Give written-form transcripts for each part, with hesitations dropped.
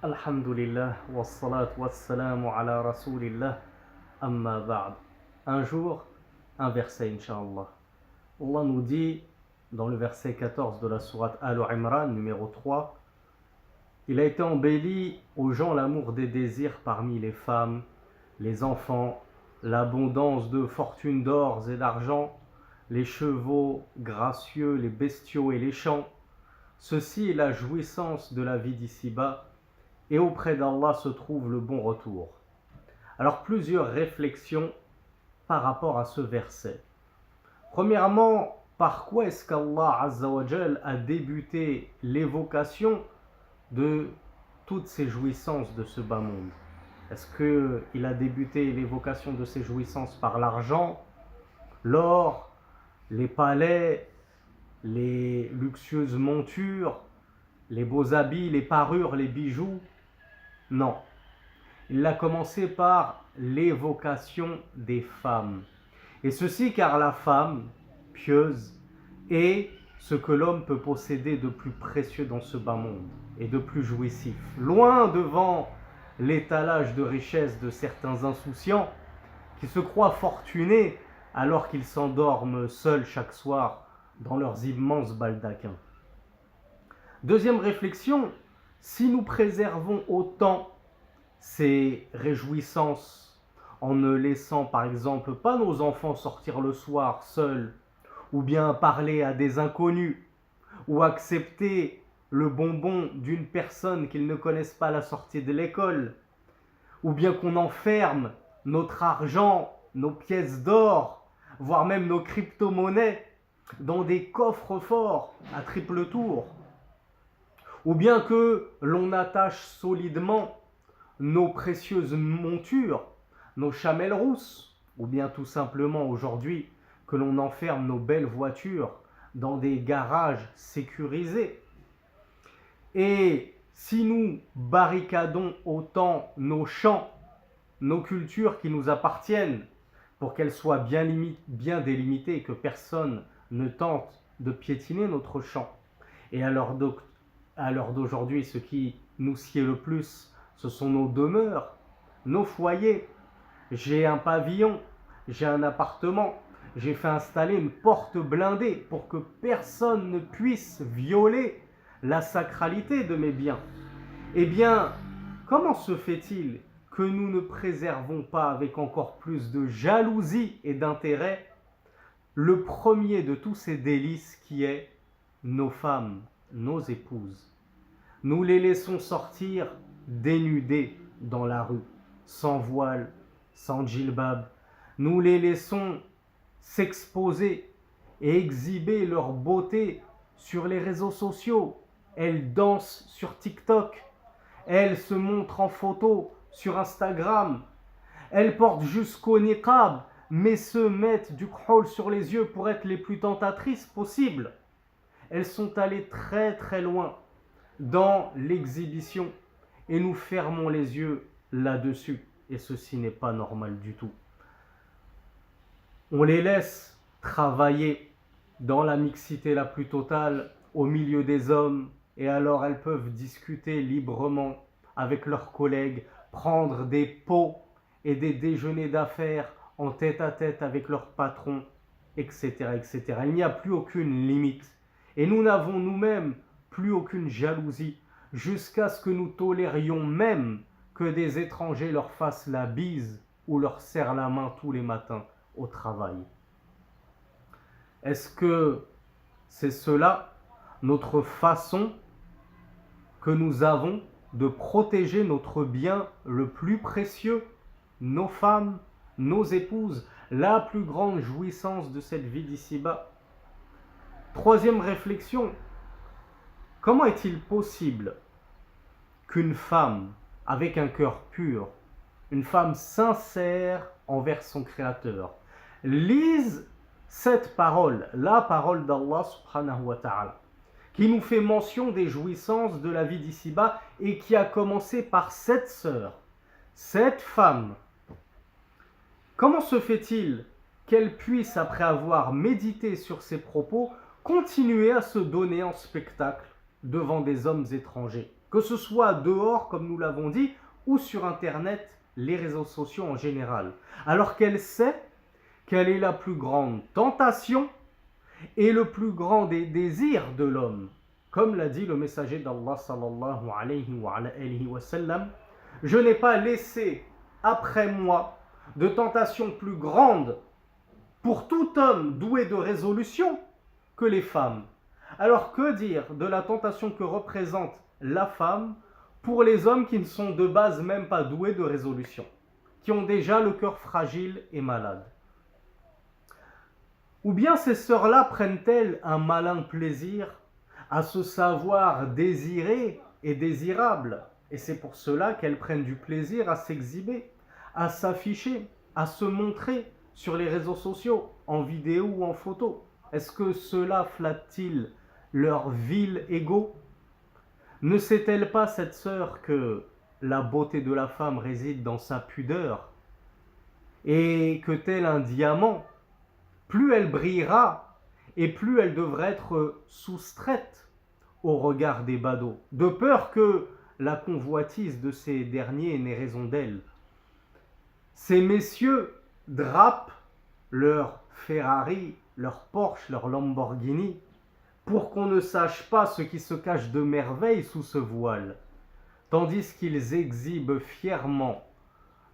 Alhamdulillah, wassalat wassalamu ala rasulillah, amma ba'd. Un jour, un verset, Inch'Allah. Allah nous dit, dans le verset 14 de la sourate Al-Imran, numéro 3, il a été embelli aux gens l'amour des désirs parmi les femmes, les enfants, l'abondance de fortune d'or et d'argent, les chevaux gracieux, les bestiaux et les champs. Ceci est la jouissance de la vie d'ici-bas, et auprès d'Allah se trouve le bon retour. Alors plusieurs réflexions par rapport à ce verset. Premièrement, par quoi est-ce qu'Allah Azza wa Jal a débuté l'évocation de toutes ces jouissances de ce bas monde? Est-ce qu'il a débuté l'évocation de ces jouissances par l'argent, l'or, les palais, les luxueuses montures, les beaux habits, les parures, les bijoux? Non. Il a commencé par l'évocation des femmes. Et ceci car la femme, pieuse, est ce que l'homme peut posséder de plus précieux dans ce bas monde et de plus jouissif. Loin devant l'étalage de richesse de certains insouciants qui se croient fortunés alors qu'ils s'endorment seuls chaque soir dans leurs immenses baldaquins. Deuxième réflexion, si nous préservons autant ces réjouissances en ne laissant par exemple pas nos enfants sortir le soir seuls, ou bien parler à des inconnus, ou accepter le bonbon d'une personne qu'ils ne connaissent pas à la sortie de l'école, ou bien qu'on enferme notre argent, nos pièces d'or, voire même nos crypto-monnaies dans des coffres forts à triple tour, ou bien que l'on attache solidement nos précieuses montures, nos chamelles rousses, ou bien tout simplement aujourd'hui que l'on enferme nos belles voitures dans des garages sécurisés. Et si nous barricadons autant nos champs, nos cultures qui nous appartiennent, pour qu'elles soient bien délimitées et que personne ne tente de piétiner notre champ, et à l'heure d'aujourd'hui, ce qui nous sied le plus, ce sont nos demeures, nos foyers. J'ai un pavillon, j'ai un appartement, j'ai fait installer une porte blindée pour que personne ne puisse violer la sacralité de mes biens. Eh bien, comment se fait-il que nous ne préservons pas avec encore plus de jalousie et d'intérêt le premier de tous ces délices qui est nos femmes, nos épouses? Nous les laissons sortir dénudées dans la rue, sans voile, sans djilbab. Nous les laissons s'exposer et exhiber leur beauté sur les réseaux sociaux. Elles dansent sur TikTok, elles se montrent en photo sur Instagram, elles portent jusqu'au niqab, mais se mettent du khoul sur les yeux pour être les plus tentatrices possibles. Elles sont allées très très loin dans l'exhibition et nous fermons les yeux là-dessus. Et ceci n'est pas normal du tout. On les laisse travailler dans la mixité la plus totale au milieu des hommes et alors elles peuvent discuter librement avec leurs collègues, prendre des pots et des déjeuners d'affaires en tête-à-tête avec leur patron, etc., etc. Il n'y a plus aucune limite. Et nous n'avons nous-mêmes plus aucune jalousie, jusqu'à ce que nous tolérions même que des étrangers leur fassent la bise ou leur serrent la main tous les matins au travail. Est-ce que c'est cela notre façon que nous avons de protéger notre bien le plus précieux, nos femmes, nos épouses, la plus grande jouissance de cette vie d'ici-bas? Troisième réflexion, comment est-il possible qu'une femme avec un cœur pur, une femme sincère envers son Créateur, lise cette parole, la parole d'Allah subhanahu wa ta'ala, qui nous fait mention des jouissances de la vie d'ici-bas et qui a commencé par cette sœur, cette femme? Comment se fait-il qu'elle puisse, après avoir médité sur ces propos, continuer à se donner en spectacle devant des hommes étrangers? que ce soit dehors, comme nous l'avons dit, ou sur Internet, les réseaux sociaux en général, alors qu'elle sait quelle est la plus grande tentation et le plus grand des désirs de l'homme. Comme l'a dit le messager d'Allah sallallahu alayhi wa sallam, je n'ai pas laissé après moi de tentation plus grande pour tout homme doué de résolution que les femmes. Alors que dire de la tentation que représente la femme pour les hommes qui ne sont de base même pas doués de résolution, qui ont déjà le cœur fragile et malade? Ou bien ces sœurs-là prennent-elles un malin plaisir à se savoir désirées et désirables? Et c'est pour cela qu'elles prennent du plaisir à s'exhiber, à s'afficher, à se montrer sur les réseaux sociaux, en vidéo ou en photo. Est-ce que cela flatte-t-il leur vil ego? Ne sait-elle pas, cette sœur, que la beauté de la femme réside dans sa pudeur et que tel un diamant, plus elle brillera et plus elle devrait être soustraite au regard des badauds, de peur que la convoitise de ces derniers n'ait raison d'elle. Ces messieurs drapent leur Ferrari, leur Porsche, leur Lamborghini, pour qu'on ne sache pas ce qui se cache de merveille sous ce voile, tandis qu'ils exhibent fièrement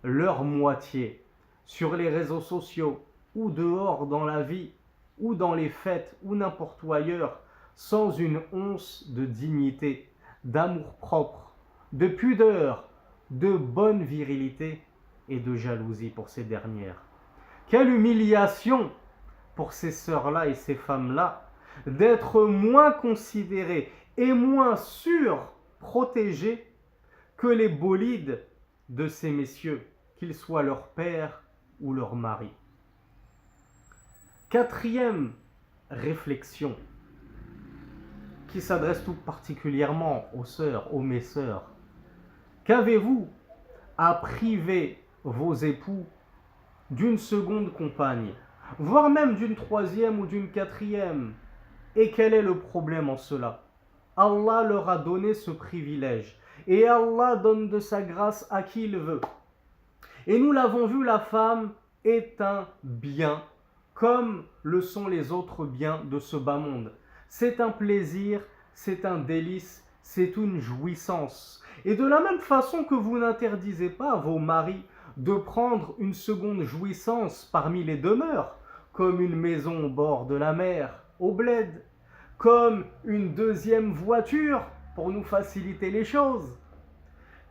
leur moitié sur les réseaux sociaux, ou dehors dans la vie, ou dans les fêtes, ou n'importe où ailleurs, sans une once de dignité, d'amour-propre, de pudeur, de bonne virilité et de jalousie pour ces dernières. Quelle humiliation pour ces sœurs-là et ces femmes-là d'être moins considérées et moins surprotégées que les bolides de ces messieurs, qu'ils soient leur père ou leur mari. Quatrième réflexion qui s'adresse tout particulièrement aux sœurs, aux mes sœurs. Qu'avez-vous à priver vos époux d'une seconde compagne, voire même d'une troisième ou d'une quatrième? Et quel est le problème en cela? Allah leur a donné ce privilège et Allah donne de sa grâce à qui il veut. Et nous l'avons vu, la femme est un bien comme le sont les autres biens de ce bas monde. C'est un plaisir, c'est un délice, c'est une jouissance. Et de la même façon que vous n'interdisez pas à vos maris de prendre une seconde jouissance parmi les demeures, comme une maison au bord de la mer, au bled, comme une deuxième voiture pour nous faciliter les choses,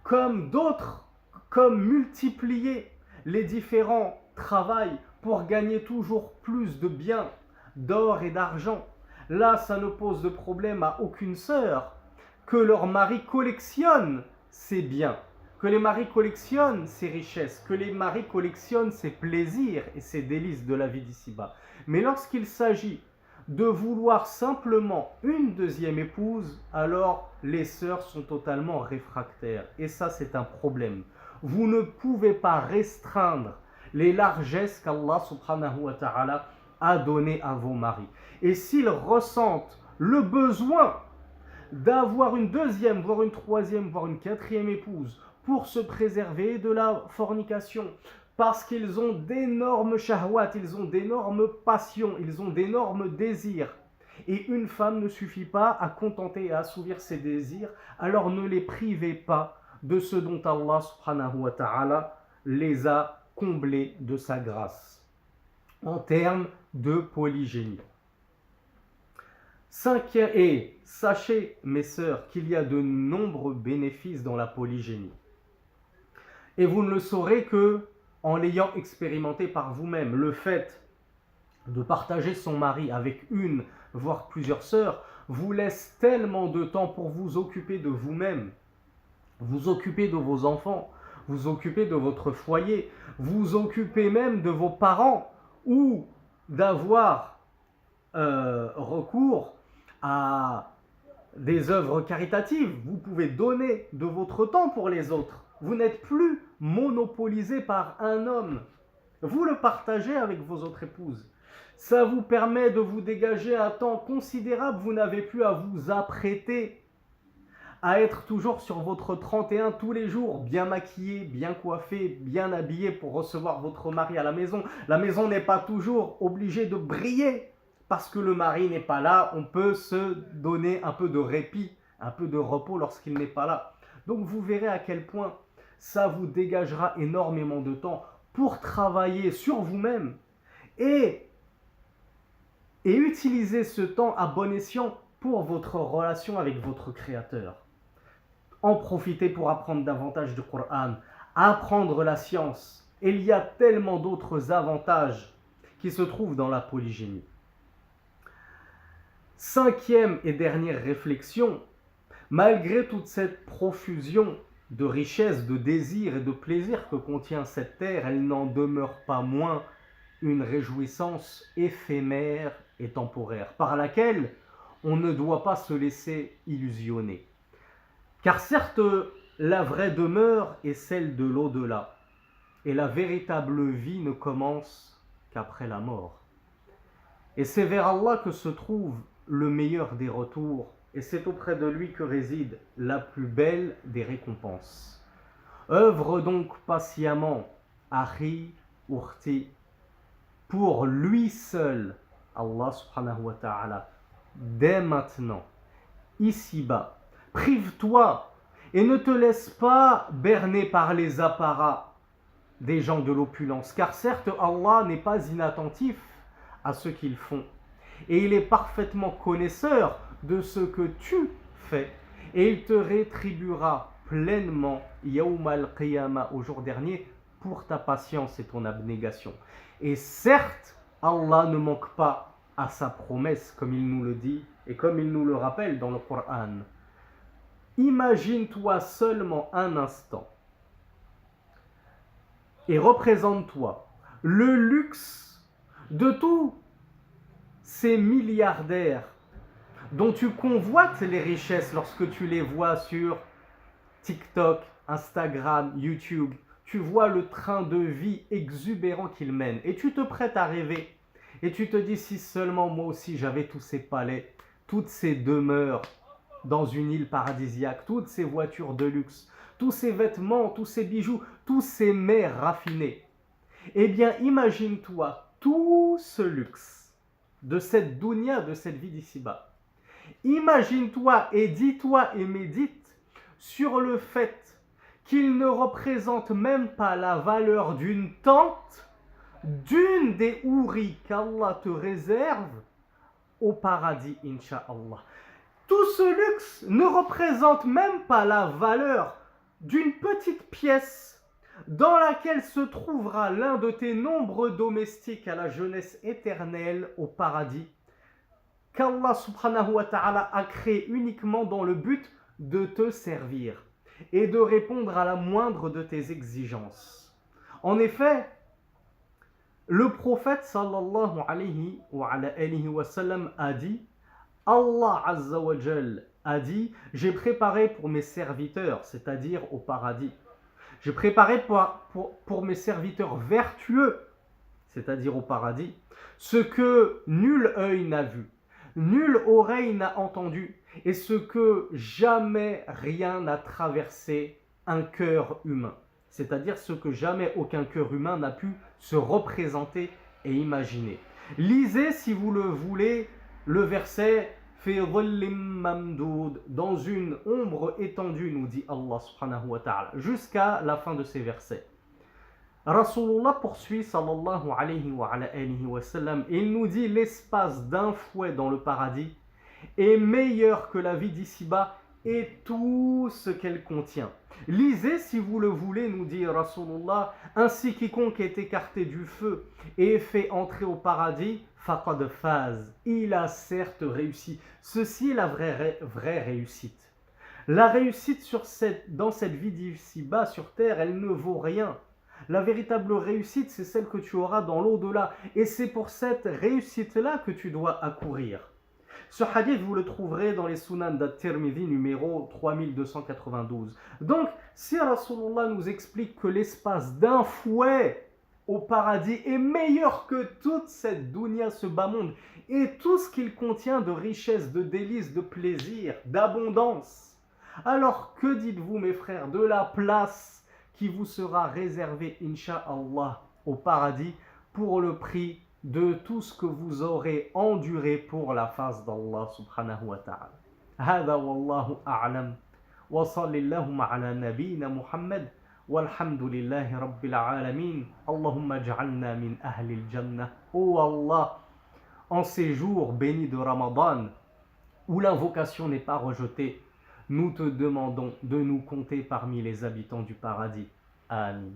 comme d'autres, comme multiplier les différents travails pour gagner toujours plus de biens, d'or et d'argent. Là, ça ne pose de problème à aucune sœur que leur mari collectionne ses biens, que les maris collectionnent ses richesses, que les maris collectionnent ses plaisirs et ses délices de la vie d'ici-bas. Mais lorsqu'il s'agit de vouloir simplement une deuxième épouse, alors les sœurs sont totalement réfractaires. Et ça, c'est un problème. Vous ne pouvez pas restreindre les largesses qu'Allah subhanahu wa ta'ala a données à vos maris. Et s'ils ressentent le besoin d'avoir une deuxième, voire une troisième, voire une quatrième épouse pour se préserver de la fornication, parce qu'ils ont d'énormes shahwat, ils ont d'énormes passions, ils ont d'énormes désirs, et une femme ne suffit pas à contenter et à assouvir ses désirs, alors ne les privez pas de ce dont Allah subhanahu wa ta'ala les a comblés de sa grâce, en termes de polygénie. Cinquième, et sachez, mes sœurs, qu'il y a de nombreux bénéfices dans la polygénie. Et vous ne le saurez que en l'ayant expérimenté par vous-même. Le fait de partager son mari avec une, voire plusieurs sœurs, vous laisse tellement de temps pour vous occuper de vous-même, vous occuper de vos enfants, vous occuper de votre foyer, vous occuper même de vos parents, ou d'avoir recours à des œuvres caritatives. Vous pouvez donner de votre temps pour les autres. Vous n'êtes plus monopolisé par un homme. Vous le partagez avec vos autres épouses. Ça vous permet de vous dégager un temps considérable. Vous n'avez plus à vous apprêter à être toujours sur votre 31 tous les jours, bien maquillé, bien coiffé, bien habillé pour recevoir votre mari à la maison. La maison n'est pas toujours obligée de briller parce que le mari n'est pas là. On peut se donner un peu de répit, un peu de repos lorsqu'il n'est pas là. Donc vous verrez à quel point ça vous dégagera énormément de temps pour travailler sur vous-même et utiliser ce temps à bon escient pour votre relation avec votre Créateur. En profiter pour apprendre davantage du Coran, apprendre la science. Et il y a tellement d'autres avantages qui se trouvent dans la polygynie. Cinquième et dernière réflexion, malgré toute cette profusion de richesses, de désirs et de plaisirs que contient cette terre, elle n'en demeure pas moins une réjouissance éphémère et temporaire, par laquelle on ne doit pas se laisser illusionner. Car certes, la vraie demeure est celle de l'au-delà, et la véritable vie ne commence qu'après la mort. Et c'est vers Allah que se trouve le meilleur des retours, et c'est auprès de lui que réside la plus belle des récompenses. Œuvre donc patiemment, Akhi, Ukhti, pour lui seul, Allah subhanahu wa ta'ala, dès maintenant, ici-bas. Prive-toi et ne te laisse pas berner par les apparats des gens de l'opulence, car certes Allah n'est pas inattentif à ce qu'ils font et il est parfaitement connaisseur de ce que tu fais et il te rétribuera pleinement Yawm al-Qiyamah, au jour dernier, pour ta patience et ton abnégation. Et certes, Allah ne manque pas à sa promesse, comme il nous le dit et comme il nous le rappelle dans le Coran. Imagine-toi seulement un instant et représente-toi le luxe de tous ces milliardaires dont tu convoites les richesses lorsque tu les vois sur TikTok, Instagram, YouTube. Tu vois le train de vie exubérant qu'ils mènent et tu te prêtes à rêver. Et tu te dis, si seulement moi aussi j'avais tous ces palais, toutes ces demeures dans une île paradisiaque, toutes ces voitures de luxe, tous ces vêtements, tous ces bijoux, tous ces mets raffinés. Eh bien, imagine-toi tout ce luxe de cette dunya, de cette vie d'ici-bas. Imagine-toi et dis-toi et médite sur le fait qu'il ne représente même pas la valeur d'une tente d'une des houris qu'Allah te réserve au paradis, Inch'Allah. Tout ce luxe ne représente même pas la valeur d'une petite pièce dans laquelle se trouvera l'un de tes nombreux domestiques à la jeunesse éternelle au paradis, qu'Allah subhanahu wa ta'ala a créé uniquement dans le but de te servir et de répondre à la moindre de tes exigences. En effet, le prophète sallallahu alayhi wa sallam a dit, Allah azza wa jal a dit, j'ai préparé pour mes serviteurs, c'est-à-dire au paradis, j'ai préparé pour mes serviteurs vertueux, c'est-à-dire au paradis, ce que nul œil n'a vu, nulle oreille n'a entendu, et ce que jamais rien n'a traversé un cœur humain. C'est-à-dire ce que jamais aucun cœur humain n'a pu se représenter et imaginer. Lisez, si vous le voulez, le verset « Fi dhillim mamdoud » dans une ombre étendue, nous dit Allah subhanahu wa ta'ala, jusqu'à la fin de ces versets. Rasulullah poursuit sallallahu alayhi wa sallam, et il nous dit l'espace d'un fouet dans le paradis est meilleur que la vie d'ici-bas et tout ce qu'elle contient. Lisez si vous le voulez, nous dit Rasulullah, ainsi quiconque est écarté du feu et est fait entrer au paradis, faqad faz, il a certes réussi. Ceci est la vraie réussite. La réussite dans cette vie d'ici-bas sur terre, elle ne vaut rien. La véritable réussite, c'est celle que tu auras dans l'au-delà. Et c'est pour cette réussite-là que tu dois accourir. Ce hadith, vous le trouverez dans les Sunan d'At-Tirmidhi numéro 3292. Donc, si Rasulullah nous explique que l'espace d'un fouet au paradis est meilleur que toute cette dunya, ce bas monde, et tout ce qu'il contient de richesse, de délices, de plaisir, d'abondance, Alors que dites-vous mes frères de la place qui vous sera réservée, Inch'Allah, au paradis pour le prix de tout ce que vous aurez enduré pour la face d'Allah subhanahu wa ta'ala. هذا والله أعلم وصل اللهم على نبينا محمد والحمد لله رب العالمين اللهم اجعلنا من أهل الجنة. Oh Allah, en ces jours bénis de Ramadan où l'invocation n'est pas rejetée, nous te demandons de nous compter parmi les habitants du paradis. Amin.